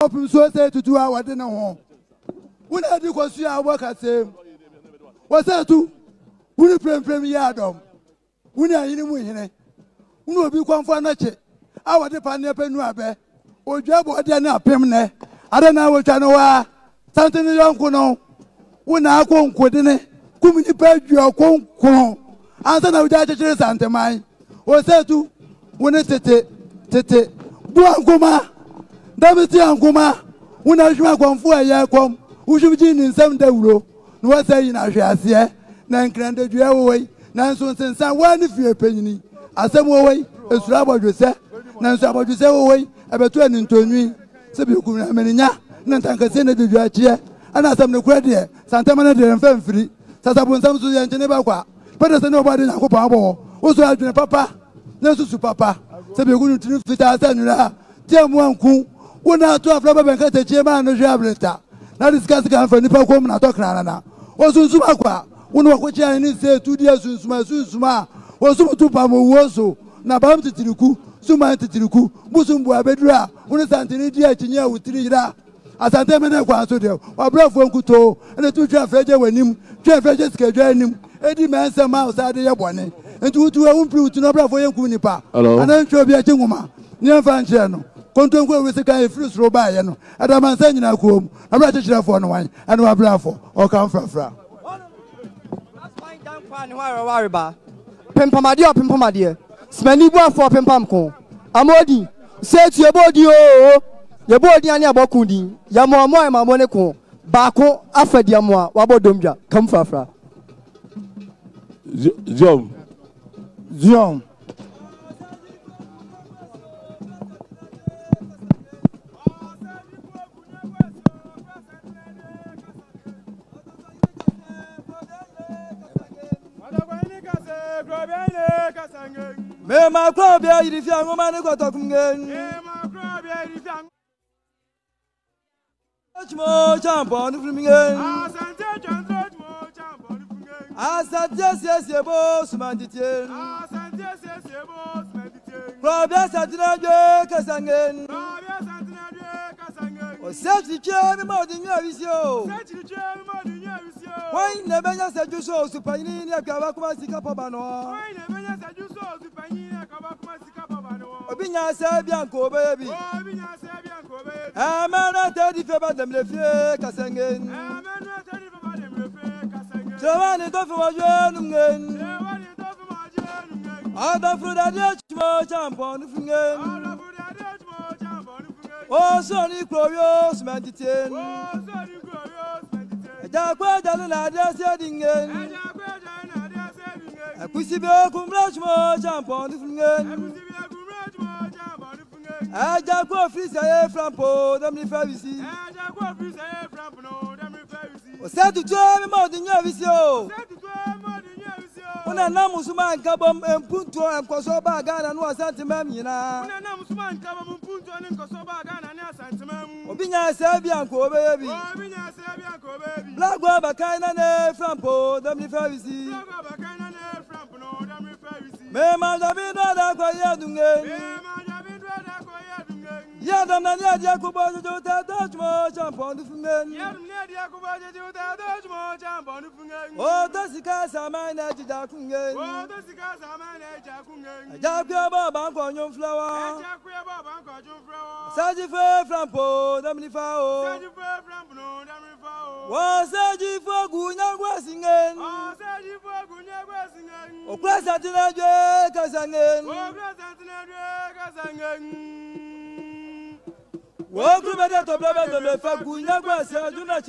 open so say to do our dinner home. When I do was you work at same. Was that too? When you pray yardom. When I in winning. When will be come for a nature. I want to find a penuabe. Or job or dinner permanent. I don't know what I know. Something you don't know. When I won't quit in it. Come in the bed, you are con. Answer now, Judge Santa Mai. Was that too? When it's tete. Buanguma. Dabiti Anguma. When I shall come for a year come. Who should be in 7 days? No, I say in a share. Nan granted you away. Nan soon since I want if you're a penny. As some way, a slab of yourself. Nan Sabo to say away. About 20 into me. Sabu Mania. Nantanka Senate to your chair. And as I'm the credit. Santa Mana and Femfree. Sasabun Samsu and Geneva. But there's nobody in a couple. Also, I do papa. No to papa. Sabu to fit our son. Tell one cool. One out to a flabber and cut a chairman and a jableta. Now discuss can for Nipa Common at Tokana. Also, Sumakwa. One of which I need say 2 years soon, Suma. Was to Pamu Woso. Nabam to Tiruku. Suma to Tiruku. Musumbu Abedra. One is Antinia Chinia with 3 years. As I tell me, I want to do. Or brought from Kuto. And the 2 Jaffa when him. Jaffa schedule him. Eddie man some outside the Yabone. And to a woman to Nobra for Yankunipa. And I'm sure be a Jinguma. Near Fanchano. Contongo with the guy fruits robayano. And I'm saying I come. I'm not a for no one. And I'm bravo. Or come from Fra. That's fine. Don't worry about Pimpamadia, Pimpamadia. Smanibu for Pimpamco. Amodi. Say to your body, oh, your body and your bokudi. Yamo, my monaco. Bako, Afediamoa, Wabodomja. Come from Fra. Zion. Me ma crobia if you are woman got talking again. More champ on the flaming again. As I just yes, your boss, man, detail. Crobia Saturday, Cassangan. Or set the chair more than you have you. Why never said you so superior Kavakuma Pabano? Obinya Sabianco, baby. I'm not 30 about them, the fear Cassangan. Giovanni Doffin. I don't feel that much jump on the finger. Oh, Sonny Clorios, Mantitin. Jacques Dallin, just heading in. A pussy bill, congratulations, jump on the finger. I just go free say from Po, the Mifavi. Set to join more than your vision. When I know Musman Cabum and Punto and Kosoba Ghana and was Santimamina. When I know Musman Cabum and Punto and Kosoba Ghana and Santimam. Obinia Sabianco, baby. Black Bacana from Po, the Mifavi. Mema Davina, Quayadunga. Yadam Nadia Jacoba to Dutch more jump on the finger. Yadam Jacoba to Dutch more jump on the finger. Oh, does the cars are mine at Jakunga? Oh, does the cars are mine at Jakunga? Jacoba Bank on your flower. Sajifa from Po, the Milifao. Sajifa from No, the Milifao. Was Sajifa Gunya was singing? Oh, Sajifa Gunya was singing. Oh, President Kazangan. Oh, President Kazangan. Welcome to the Fagunya, do not